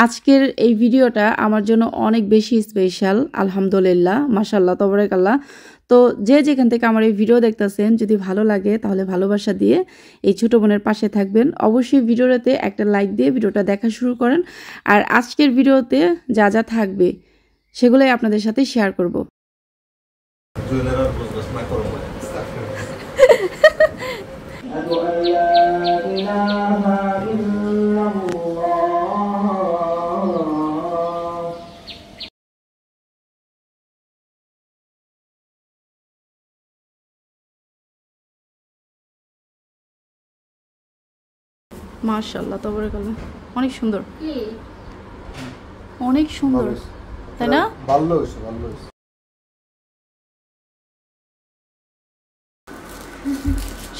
আজকের এই ভিডিওটা আমার জন্য অনেক বেশি স্পেশাল। আলহামদুলিল্লাহ, মাশাআল্লাহ, তাবারাকাল্লাহ। তো যে যেখান থেকে আমার এই ভিডিও দেখতেছেন, যদি ভালো লাগে তাহলে ভালোবাসা দিয়ে এই ছোট বোনের পাশে থাকবেন। অবশ্যই ভিডিওটাতে একটা লাইক দিয়ে ভিডিওটা দেখা শুরু করেন। আর আজকের ভিডিওতে যা যা থাকবে সেগুলোই আপনাদের সাথে শেয়ার করব। মাশাআল্লাহ, তাবারাকাল্লাহ, অনেক সুন্দর, অনেক সুন্দর, তাই না? ভালো হয়েছে, ভালো হয়েছে,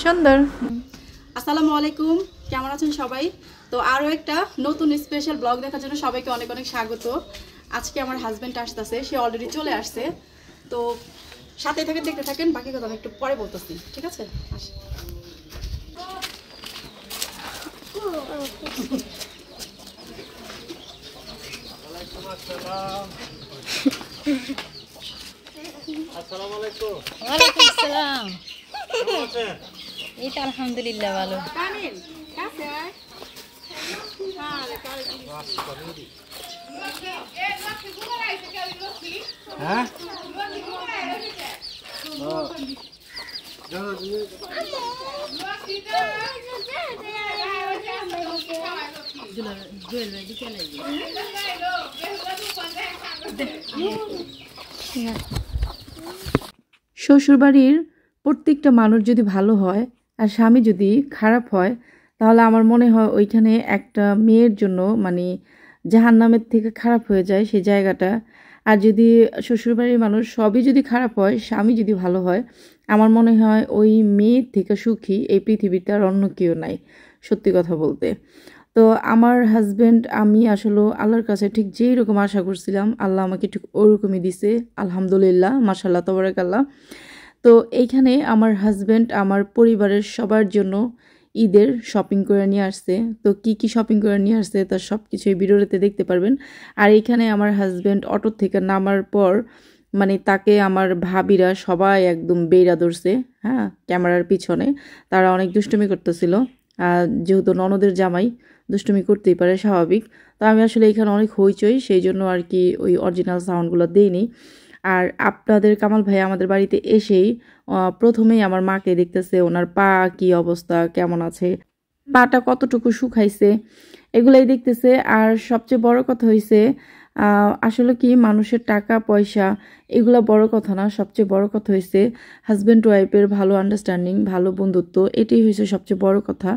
সুন্দর। আসসালামু আলাইকুম, কেমন আছেন সবাই? তো আরও একটা নতুন স্পেশাল ব্লগ দেখার জন্য সবাইকে অনেক অনেক স্বাগত। আজকে আমার হাজব্যান্ড আসতেছে, সে অলরেডি চলে আসছে। তো সাথে থেকে দেখতে থাকেন, বাকি কথা আমি একটু পরে বলতেছি, ঠিক আছে? আসি। আসসালামু আলাইকুম। ওয়ালাইকুম আসসালাম। কেমন আছেন? এই তো আলহামদুলিল্লাহ ভালো। কামিল কাছে আয়। আরে কামিল। হ্যাঁ? শ্বশুরবাড়ির প্রত্যেকটা মানুষ যদি ভালো হয় আর স্বামী যদি খারাপ হয়, তাহলে আমার মনে হয় ওইখানে একটা মেয়ের জন্য মানে জাহান্নামের থেকে খারাপ হয়ে যায় সেই জায়গাটা। আর যদি শ্বশুরবাড়ির মানুষ সবই যদি খারাপ হয়, স্বামী যদি ভালো হয়, আমার মনে হয় ওই মেয়ের থেকে সুখী এই পৃথিবীতে আর অন্য কেউ নাই, সত্যি কথা বলতে। তো আমার হাজব্যান্ড, আমি আসলে আল্লাহর কাছে ঠিক যেই রকম আশা করছিলাম, আল্লাহ আমাকে ঠিক ওরকমই দিছে। আলহামদুলিল্লাহ, মাশাআল্লাহ, তাবারাকাল্লাহ। তো এইখানে আমার হাজব্যান্ড আমার পরিবারের সবার জন্য ঈদের শপিং করে নিয়ে আসছে। তো কি কি শপিং করে নিয়ে আসছে তার সব কিছু এই ভিডিওতে দেখতে পারবেন। আর এখানে আমার হাজব্যান্ড অটো থেকে নামার পর মানে তাকে আমার ভাবিরা সবাই একদম বেড়া ধরছে, হ্যাঁ, ক্যামেরার পিছনে। তারা অনেক দুষ্টুমি করতেছিল। যেহেতু ননদের জামাই, দুষ্টুমি করতেই পারে, স্বাভাবিক। তো আমি আসলে এখানে অনেক হইচই, সেই জন্য আর কি ওই অরিজিনাল সাউন্ডগুলো দেইনি। আর আপনাদের কামাল ভাই আমাদের বাড়িতে এসেই প্রথমেই আমার মাকে দেখতেছে, ওনার পা কি অবস্থা, কেমন আছে, পাটা কতটুকু শুকাইছে, এগুলাই দেখতেছে। আর সবচেয়ে বড় কথা হইছে, আসলে কি মানুষের টাকা পয়সা এগুলো বড় কথা না, সবচেয়ে বড় কথা হয়েছে হাজব্যান্ড ওয়াইফের ভালো আন্ডারস্ট্যান্ডিং, ভালো বন্ধুত্ব, এটাই হয়েছে সবচেয়ে বড় কথা।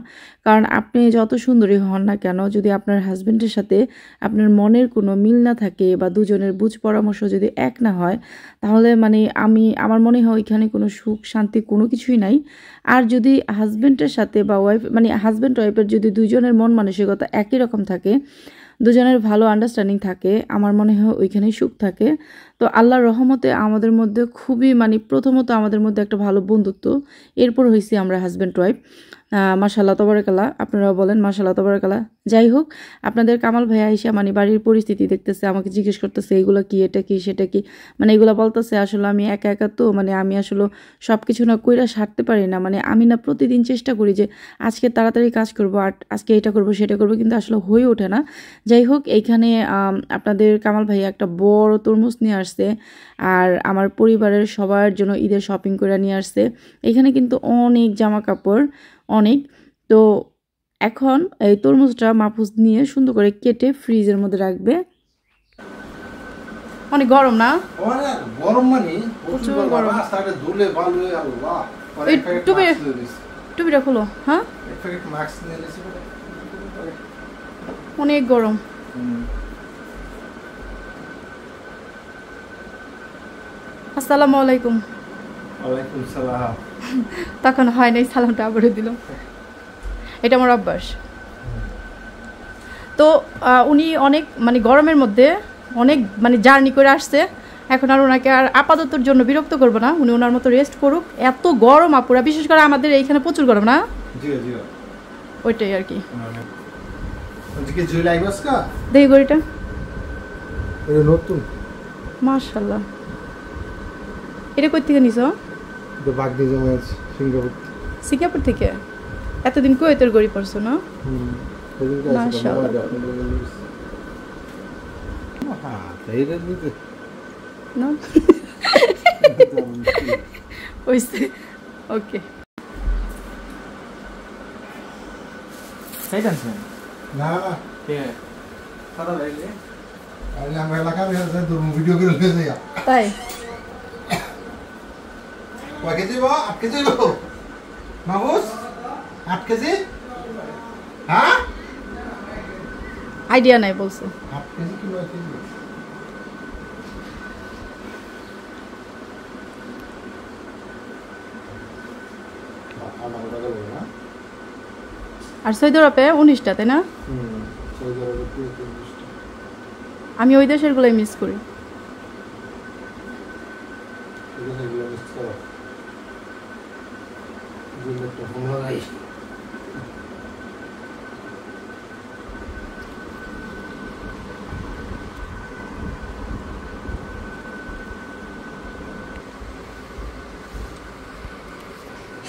কারণ আপনি যত সুন্দরী হন না কেন, যদি আপনার হাজব্যান্ডের সাথে আপনার মনের কোনো মিল না থাকে বা দুজনের বুঝ পরামর্শ যদি এক না হয়, তাহলে মানে আমার মনে হয় ওইখানে কোনো সুখ শান্তি কোনো কিছুই নাই। আর যদি হাজব্যান্ডের সাথে বা ওয়াইফ মানে হাজব্যান্ড ওয়াইফের যদি দুজনের মন মানসিকতা একই রকম থাকে, দুজনের ভালো আন্ডারস্ট্যান্ডিং থাকে, আমার মনে হয় ওইখানেই সুখ থাকে। তো আল্লাহর রহমতে আমাদের মধ্যে খুবই মানে প্রথমত আমাদের মধ্যে একটা ভালো বন্ধুত্ব, এরপর হয়েছি আমরা হাজব্যান্ড ওয়াইফ। মাশাআল্লাহ, তাবারাকাল্লাহ, আপনারাও বলেন মাশাআল্লাহ, তাবারাকাল্লাহ। যাই হোক, আপনাদের কামাল ভাইয়া আইসা মানে বাড়ির পরিস্থিতি দেখতেছে, আমাকে জিজ্ঞেস করতেছে এগুলো কি, এটা কি, সেটা কি, মানে এগুলো বলতেছে। আসলে আমি একা একা, তো মানে আমি আসলে সব কিছু না কইরা সারতে পারি না। মানে আমি না প্রতিদিন চেষ্টা করি যে আজকে তাড়াতাড়ি কাজ করব, আর আজকে এটা করব সেটা করব, কিন্তু আসলে হয়ে ওঠে না। যাই হোক, এইখানে আপনাদের কামাল ভাইয়া একটা বড় তরমুজ নিয়ে আসছে, আর আমার পরিবারের সবার জন্য ঈদের শপিং করে নিয়ে আসছে। এখানে কিন্তু অনেক জামা কাপড়, অনেক। তো এখন এই তরমুজটা মাহফুজ নিয়ে সুন্দর করে কেটে ফ্রিজের মধ্যে রাখবে। অনেক গরম না? গরম মানে প্রচুর গরম। টুপিটা খোলো। হ্যাঁ, অনেক গরম। আসসালামু আলাইকুম। ওয়ালাইকুম সালাম। তখন হয় নাই, সালামটা আবারও দিলাম, এটা আমার অভ্যাস। তো উনি অনেক মানে গরমের মধ্যে অনেক মানে জার্নি করে আসছে। এখন আর ওনাকে আর আপাততর জন্য বিরক্ত করবো না, উনি ওনার মতো রেস্ট করুক। এত গরম আপুরা, বিশেষ করে আমাদের এইখানে প্রচুর গরম না? ওইটাই আর কি। আজকে জুলাই বাসকা দেখি গড়িটা এটা নতুন মাশাআল্লাহ। এটা কই থেকে নিছো? তো বাগদি জমা আছে সিঙ্গাপুর। সিঙ্গাপুর থেকে? এতদিন কুয়েতের গড়ি পড়ছো না? মাশাআল্লাহ। এইটা দিতে না ওইসে ওকে। Saya kan sih. না না Iya. Kata lagi. আরে আমরা এলাকার তো ভিডিও করে লয়ে যাই। তাই কয় কেজি বা 8 কেজি লো মাহুস 8 কেজি হ্যাঁ আইডিয়া নাই বলছো। 8 কেজি কি 9 কেজি আমার টাকা লাগে না। আর সৌদি আরবে 19টা তাই না? সৌদি আরবে 23টা। আমি ওই দেশের গুলাই মিস করি। এটা সেগুলো মিস করো দুটো ফোন লাগাই।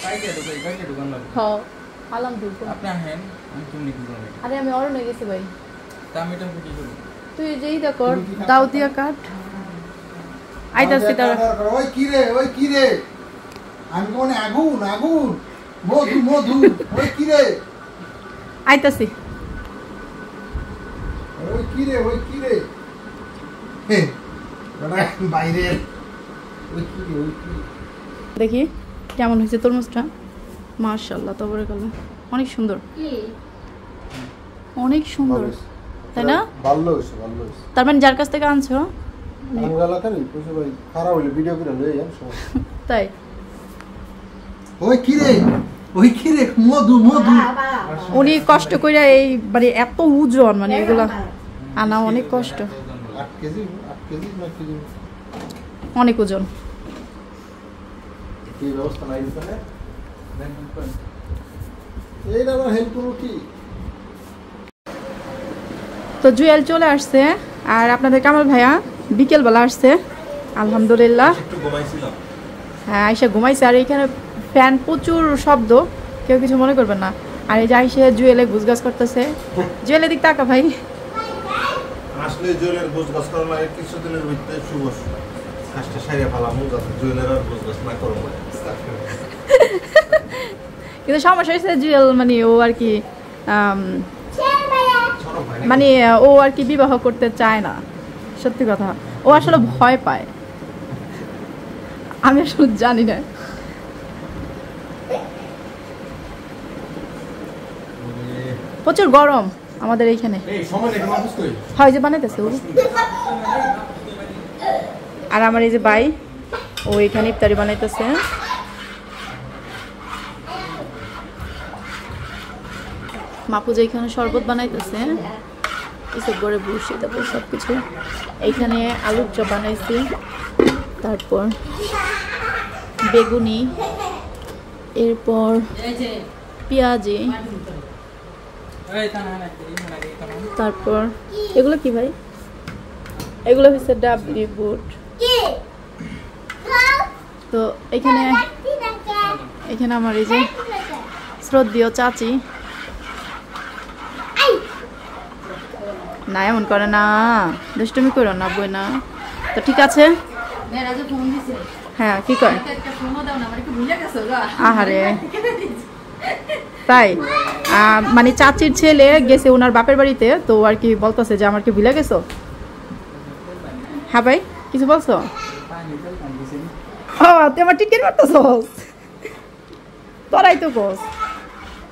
Kai dia dukan lagi. হ্যাঁ আলাম দিব। Apa hen? Antum ni dukan lagi. আরে আমি অরণ্যে গেছি ভাই। Kami dah pergi dulu. তুই যেই দেখো দাও দিয়া কাট আইতাছি তার। ওই কি রে আমি কোনে আগুন আগুন মধু মধু ওই কি রে আইতাছি। ওই কি রে হে বড় বাইরে ওই কি দেখি কেমন হয়েছে তরমুজটা। মাশাআল্লাহ তাবারাকাল্লাহ অনেক সুন্দর অনেক সুন্দর তাই না? ভালো হইছে তার মানে যার কাছ থেকে আনছো আমরা এলাকারই বুঝে ভাই খারাপ হইলে ভিডিও করে লই যান সব। তাই ওই কি রে মধু উনি কষ্ট কইরা এই মানে এত ওজন মানে এগুলা আনা অনেক কষ্ট 8 কেজি 9 কেজি অনেক ওজন। কি ব্যবস্থা নাই দিতে এইটা আবার হেল্প করব কি। তো জুয়েল চলে আসছে আর আপনাদের কামাল ভাইয়া বিকেলবেলা আসছে আলহামদুলিল্লাহ। একটু ঘুমাইছিলাম। হ্যাঁ আইসা ঘুমাইছে আর এইখানে ফ্যান প্রচুর শব্দ কেউ কিছু মনে করবেন না। আর এই যে আইসে জুয়েলে গুজগাছ করতেছে। জুয়েলে দিক তাকা ভাই। আসলে জুয়েলের গোছগাছ করা লাগে কিছুদিনের ভিতরে শুভ কাজটা সাইরে ফেলামু যাতে জুয়েলের আর গোছগাছ না করো। কিন্তু সমস্যা হয়েছে জুয়েল মানে ও আর কি মানে ও আর কি বিবাহ করতে চায় না। সত্যি কথা ও আসলে ভয় পায়। আমি আসলে জানি না। প্রচুর গরম আমাদের এইখানে। এই সময় দেখে মাফুস কই? হয় যে বানাইতেছে ও। আর আমার এই যে ভাই ও এখানে ইফতারি বানাইতেছে। মাপু যে এখানে শরবত বানাইতেছে এসব করে বসে তারপর সব কিছু। এইখানে আলুর চপ বানাইছি তারপর বেগুনি এরপর পেঁয়াজি তারপর এগুলো কি ভাই? এগুলো হচ্ছে ডাবলি বুট। তো এখানে আমার এই যে শ্রদ্ধেয় চাচি না এমন করে না দুষ্টুমি করো না বই না। তো ঠিক আছে হ্যাঁ কি কয় আহারে তাই মানে চাচির ছেলে গেছে ওনার বাপের বাড়িতে তো আর কি বলতেছে যে আমার কি ভুলে গেছো। হ্যাঁ ভাই কিছু বলছো? ও তুই আমার টিকিট মারতেছস তোরাই তো বস।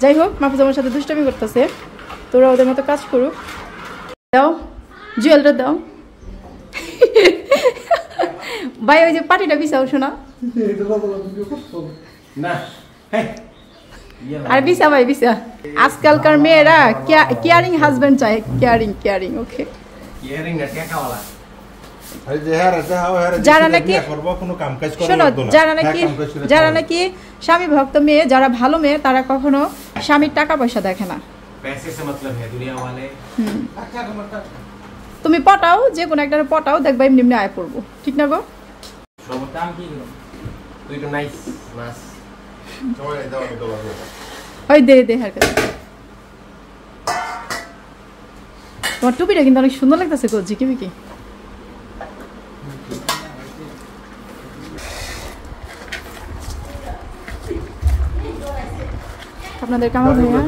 যাই হোক মাহফুজ আমার সাথে দুষ্টামি করতেছে তোরা ওদের মতো কাজ করুক। দাও জুয়েলটা দাও ভাই ওই যে পাটিটা বিছাও শোনা না আর বিছা ভাই বিছা। আজকালকার মেয়েরা কেয়ারিং হাজবেন্ড চায় কেয়ারিং ওকে কেয়ারিং না টাকাওয়ালা যারা নাকি স্বামী ভক্ত মেয়ে, যারা ভালো মেয়ে, তারা কখনো স্বামীর টাকা পয়সা দেখে না। তুমি পটাও, যে কোনো একটা পটাও, দেখবা এমনি এমনি আয় পড়বো, ঠিক না গো? ওই দে দে হার কাছে। তোমার টুপিটা কিন্তু অনেক সুন্দর লাগতেছে গো, ঝিকি মিকি। আপনাদের কামাল ভাইয়া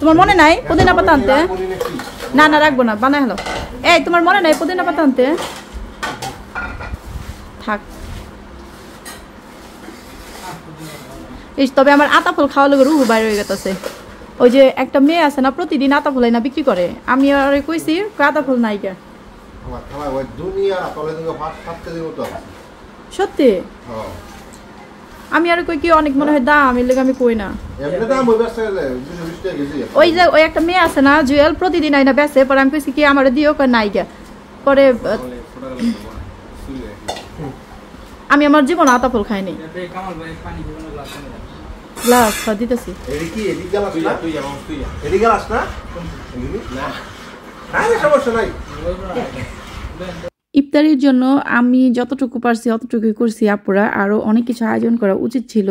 তোমার মনে নাই পুদিনা পাতা আনতে? না না রাখবো না, বানাই হলো। এই তোমার মনে নাই পুদিনা পাতা আনতে? থাক। এই তবে আমার আতা ফল খাওয়া লোক রুহু বাইরে হয়ে গেছে। ওই যে একটা মেয়ে আছে না, প্রতিদিন আতা ফল না বিক্রি করে, আমি আর কইছি আতা ফল নাই কে। সত্যি আমি আর কই কি অনেক মনে হয় দাম, এর লেগে আমি কই না। ওই যে ওই একটা মেয়ে আছে না জুয়েল, প্রতিদিন আইনা বেচে, পরে আমি কইছি কি আমার দিও, কই নাই কে। পরে আমি আমার জীবন আতা ফল খাইনি। গ্লাস দিতেছি। ইফতারির জন্য আমি যতটুকু পারছি অতটুকুই করছি আপুরা, আরও অনেক কিছু আয়োজন করা উচিত ছিল,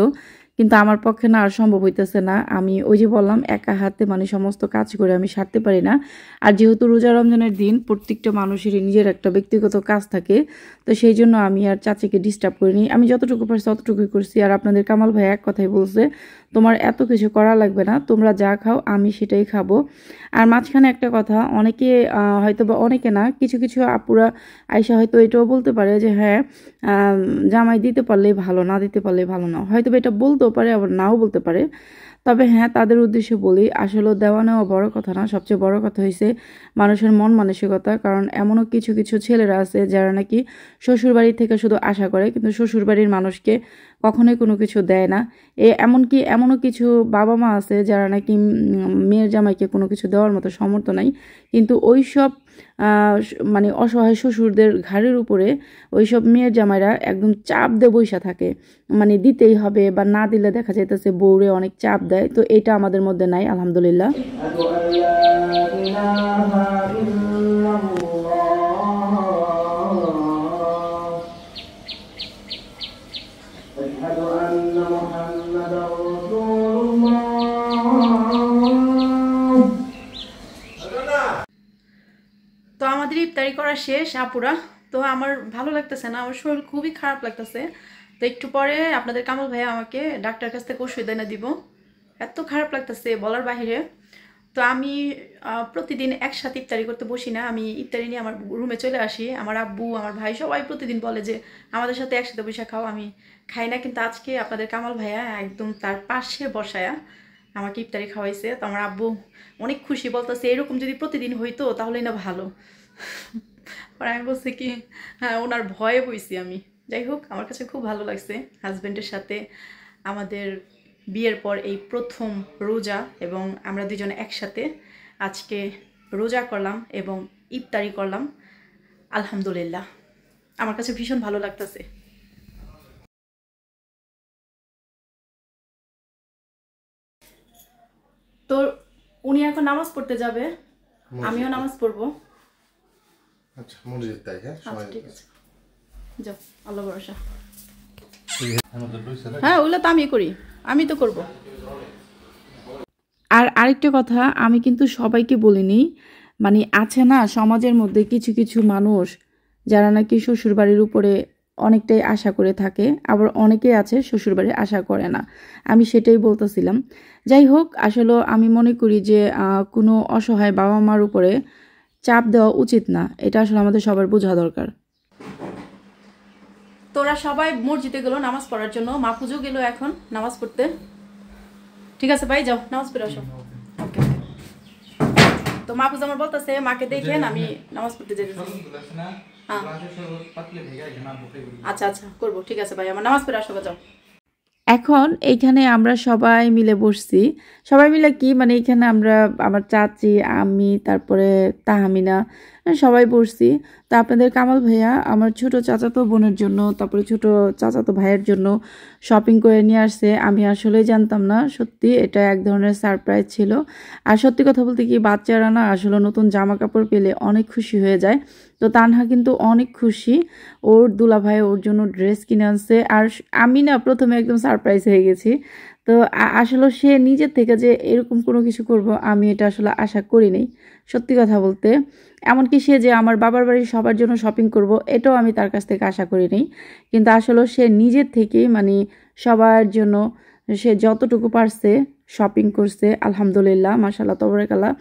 কিন্তু আমার পক্ষে না আর সম্ভব হইতেছে না। আমি ওই যে বললাম একা হাতে মানে সমস্ত কাজ করে আমি সারতে পারি না। আর যেহেতু রোজা রমজানের দিন প্রত্যেকটা মানুষেরই নিজের একটা ব্যক্তিগত কাজ থাকে, তো সেই জন্য আমি আর চাচিকে ডিস্টার্ব করিনি। আমি যতটুকু পারছি অতটুকুই করছি। আর আপনাদের কামাল ভাই এক কথাই বলছে, তোমার এত কিছু করা লাগবে না, তোমরা যা খাও আমি সেটাই খাবো। আর মাঝখানে একটা কথা, অনেকে হয়তো বা অনেকে না, কিছু কিছু আপুরা আয়সা হয়তো এটাও বলতে পারে যে হ্যাঁ জামাই দিতে পারলেই ভালো, না দিতে পারলেই ভালো না, হয়তো এটা বলতেও পারে আবার নাও বলতে পারে। তবে হ্যাঁ তাদের উদ্দেশ্যে বলি, আসলে দেওয়া নেওয়া বড় কথা না, সবচেয়ে বড় কথা হয়েছে মানুষের মন মানসিকতা। কারণ এমনও কিছু কিছু ছেলেরা আছে যারা নাকি শ্বশুরবাড়ি থেকে শুধু আশা করে, কিন্তু শ্বশুরবাড়ির মানুষকে কখনোই কোনো কিছু দেয় না। এমনকি এমনও কিছু বাবা মা আছে যারা নাকি মেয়ের জামাইকে কোনো কিছু দেওয়ার মতো সামর্থ্য নাই, কিন্তু ওই সব মানে অসহায় শ্বশুরদের ঘাড়ের উপরে ওইসব মেয়ের জামাইরা একদম চাপ দিয়ে বইসা থাকে, মানে দিতেই হবে, বা না দিলে দেখা যাইতেছে বউরে অনেক চাপ দেয়। তো এটা আমাদের মধ্যে নাই আলহামদুলিল্লাহ। তো আমাদের ইফতারি করা শেষ আপুরা। তো আমার ভালো লাগতেছে না, আমার শরীর খুবই খারাপ লাগতেছে। তো একটু পরে আপনাদের কামাল ভাইয়া আমাকে ডাক্তার কাছ থেকে ওষুধ এনে দিব, এত খারাপ লাগতেছে বলার বাহিরে। তো আমি প্রতিদিন একসাথে ইফতারি করতে বসি না, আমি ইফতারি নিয়ে আমার রুমে চলে আসি। আমার আব্বু আমার ভাই সবাই প্রতিদিন বলে যে আমাদের সাথে একসাথে বসে খাও, আমি খাই না। কিন্তু আজকে আপনাদের কামাল ভাইয়া একদম তার পাশে বসায়া আমাকে ইফতারি খাওয়াইছে। তো আমার আব্বু অনেক খুশি, বলতেছে এরকম যদি প্রতিদিন হইতো তাহলেই না ভালো। আর আমি বলছি কি হ্যাঁ ওনার ভয়ে বইছি আমি। যাই হোক আমার কাছে খুব ভালো লাগছে হাজব্যান্ডের সাথে আমাদের বিয়ের পর এই প্রথম রোজা, এবং আমরা দুজনে একসাথে আজকে রোজা করলাম এবং ইফতারি করলাম। আলহামদুলিল্লাহ আমার কাছে ভীষণ ভালো লাগতেছে। তো উনি এখন নামাজ পড়তে যাবে, আমিও নামাজ পড়বো। আচ্ছা মসজিদ তাই? হ্যাঁ ঠিক আছে যাও, আল্লাহ ভরসা। হ্যাঁ ওগুলো তো আমি করি, আমি তো করব। আর আরেকটা কথা, আমি কিন্তু সবাইকে বলিনি, মানে আছে না সমাজের মধ্যে কিছু কিছু মানুষ যারা নাকি শ্বশুরবাড়ির উপরে অনেকটাই আশা করে থাকে, আবার অনেকেই আছে শ্বশুরবাড়ির আশা করে না, আমি সেটাই বলতেছিলাম। যাই হোক আসলে আমি মনে করি যে কোনো অসহায় বাবা মার উপরে চাপ দেওয়া উচিত না, এটা আসলে আমাদের সবার বোঝা দরকার। তোরা সবাই মসজিদে গেল নামাজ পড়ার জন্য, মাহফুজও গেল এখন নামাজ পড়তে। ঠিক আছে ভাই যাও নামাজ পড়ে আসো। তো মাহফুজ আমার বলতেছে মাকে দেখেন আমি নামাজ পড়তে যেতেছি। আচ্ছা আচ্ছা করবো, ঠিক আছে ভাই আমার নামাজ পড়ে আসো যাও। এখন এইখানে আমরা সবাই মিলে বসছি। সবাই মিলে কি মানে এইখানে আমরা আমার চাচি, আমি, তারপরে তাহমিনা সবাই বসছি। তো আপনাদের কামাল ভাইয়া আমার ছোট চাচাতো বোনের জন্য, তারপরে ছোট চাচাতো ভাইয়ের জন্য শপিং করে নিয়ে আসছে। আমি আসলে জানতাম না, সত্যি এটা এক ধরনের সারপ্রাইজ ছিল। আর সত্যি কথা বলতে কি বাচ্চারা না আসলে নতুন জামা কাপড় পেলে অনেক খুশি হয়ে যায়। তো তানহা কিন্তু অনেক খুশি, ওর দুলাভাই ওর জন্য ড্রেস কিনে আনছে। আর আমি না প্রথমে একদম সারপ্রাইজ হয়ে গেছি। তো আসলে সে নিজের থেকে যে এরকম কোনো কিছু করব আমি এটা আসলে আশা করিনি, সত্যি কথা বলতে। এমনকি সে যে আমার বাবার বাড়ির সবার জন্য শপিং করব এটাও আমি তার কাছ থেকে আশা করিনি। কিন্তু আসলে সে নিজের থেকেই মানে সবার জন্য সে যতটুকু পারছে শপিং করছে। আলহামদুলিল্লাহ, মাশাআল্লাহ, তাবারাকাল্লাহ।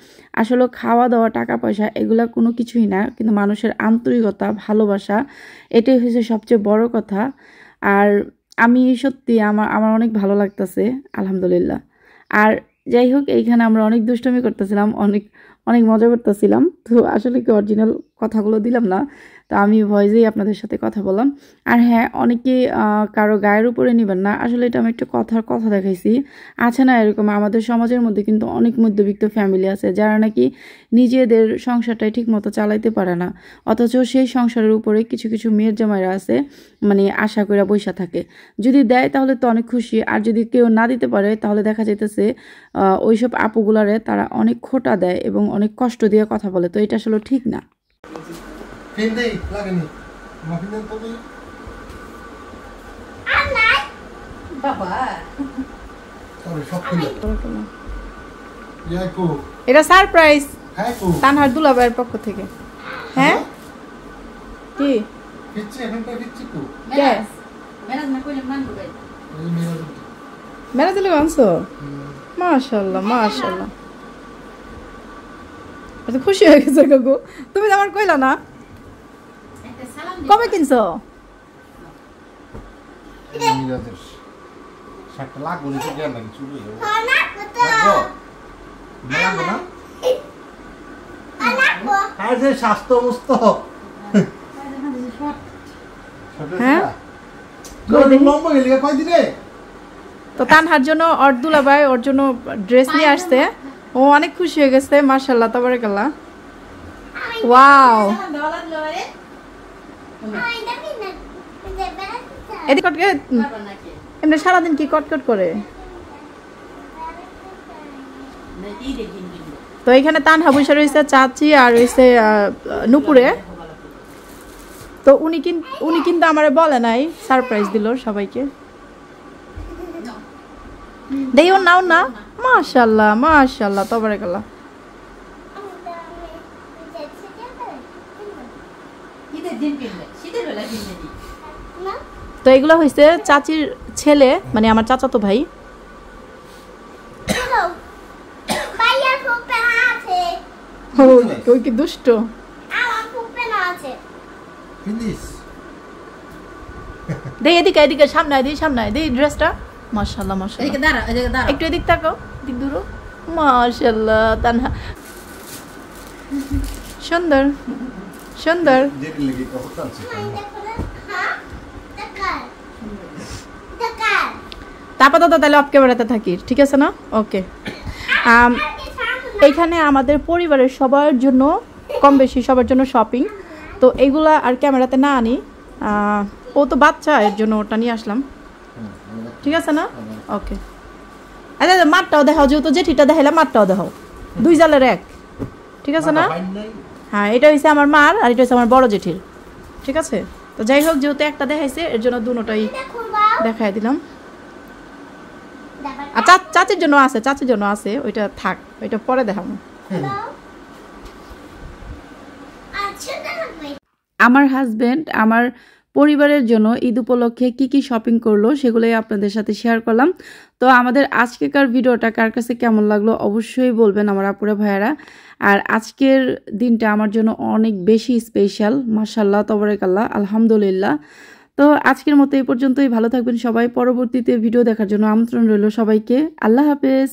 আসলে খাওয়া দাওয়া, টাকা পয়সা এগুলা কোনো কিছুই না, কিন্তু মানুষের আন্তরিকতা, ভালোবাসা এটাই হচ্ছে সবচেয়ে বড় কথা। আর আমি সত্যি আমার অনেক ভালো লাগতেছে, আলহামদুলিল্লাহ। আর যাই হোক, এইখানে আমরা অনেক দুষ্টুমি করতেছিলাম, অনেক অনেক মজা করতেছিলাম। তো আসলে কি অরিজিনাল কথাগুলো দিলাম না, তো আমি ভয়েসেই আপনাদের সাথে কথা বললাম। আর হ্যাঁ, অনেকে কারো গায়ের উপরে নেবেন না, আসলে এটা আমি একটা কথা দেখাইছি। আছে না এরকম আমাদের সমাজের মধ্যে কিন্তু অনেক মধ্যবিত্ত ফ্যামিলি আছে যারা নাকি নিজেদের সংসারটাই ঠিক মতো চালাইতে পারে না, অথচ সেই সংসারের উপরে কিছু কিছু মেয়ের জামাইরা আছে মানে আশা করে বৈশা থাকে। যদি দেয় তাহলে তো অনেক খুশি, আর যদি কেউ না দিতে পারে তাহলে দেখা যাইতেছে ওইসব আপুগুলারে তারা অনেক খোটা দেয় এবং অনেক কষ্ট দিয়ে কথা বলে। তো এটা আসলে ঠিক না। ফিন্দেই লাগেনি মাফিনের তো নেই বাবা সরি সব খুলে ইয়াকু এটা সারপ্রাইজ হ্যাঁ কু তানহার দুলাভাইয়ের পক্ষ থেকে। হ্যাঁ কি পিচ্ছি এখানটা পিচ্ছি কু কে মেরাজ না কইলে মান গো এই মেরা মেরা দিলে আনছো? মাশাআল্লাহ মাশাআল্লাহ, এত খুশি হয়ে গেছে কাকু। তুমি তো আমার কইলা না, একটা সালাম কবে কিনছো? মিরাজের শার্টটা লাগবো না, জ্ঞান লাগে চুলে লাগবো আর যে স্বাস্থ্য মুস্ত হ্যাঁ? লম্বা গেলি কয়দিনে তো তানহার জন্য ওর দুলাভাই ওর জন্য ড্রেস নিয়ে আসছে, ও অনেক খুশি হয়ে গেছে। মাশাআল্লাহ, তাবারাকাল্লাহ। ওয়াও, দেওয়া লাগলো রে এদিকে কটকে পারবা নাকি এমনি সারাদিন কি কটকট করে। না এই দিন দিন তো এখানে তানহা বসে রয়েছে, চাচি আর রয়েছে নুপুরে। তো উনি কিন্তু আমারে বলে নাই, সারপ্রাইজ দিল সবাইকে। দেও নাও না, মাশাআল্লাহ মাশাআল্লাহ, তাবারাকাল্লাহ। ঈদের দিন কিনবে, শীতের বেলা কিনবে নি তো এগুলো হয়েছে চাচির ছেলে, মানে আমার চাচাতো ভাই। ওই কি দুষ্ট। ফিনিশ এদিকে এদিকে সামনে দিই ড্রেসটা। মাশাআল্লাহ মাশাআল্লাহ, এদিকে দাঁড়া, এদিকে দাঁড়া। একটু এদিক তাকাও, দিক দূর। মাশাআল্লাহ, তানহা সুন্দর সুন্দর। যেটি লেগে কথা আছে আপাতত তাহলে অফ ক্যামেরাতে থাকি, ঠিক আছে না? ওকে। এইখানে আমাদের পরিবারের সবার জন্য কম বেশি সবার জন্য শপিং। তো এইগুলা আর ক্যামেরাতে না আনি, ও তো বাচ্চা, এর জন্য ওটা নিয়ে আসলাম, ঠিক আছে না? ওকে। আচ্ছা মাঠটাও দেখাও, যেহেতু জেঠিটা দেখাইলাম মাঠটাও দেখাও, দুই জালের এক, ঠিক আছে না? হ্যাঁ, এটা হচ্ছে আমার মার আর এটা হচ্ছে আমার বড় জেঠির, ঠিক আছে? তো যাই হোক, যেহেতু একটা দেখাইছে এর জন্য দুটোটাই দেখাই দিলাম। আর চাচির জন্য আছে, ওইটা থাক, ওইটা পরে দেখাবো। আমার হাজবেন্ড আমার পরিবারের জন্য ঈদ উপলক্ষে কি কি শপিং করলো সেগুলোই আপনাদের সাথে শেয়ার করলাম। তো আমাদের আজকেকার ভিডিওটা কার কাছে কেমন লাগলো অবশ্যই বলবেন আমার আপুরা ভাইয়ারা। আর আজকের দিনটা আমার জন্য অনেক বেশি স্পেশাল, মাশাআল্লাহ, তাবারাকাল্লাহ, আলহামদুলিল্লাহ। তো আজকের মতো এই পর্যন্তই। ভালো থাকবেন সবাই। পরবর্তীতে ভিডিও দেখার জন্য আমন্ত্রণ রইল সবাইকে। আল্লাহ হাফেজ।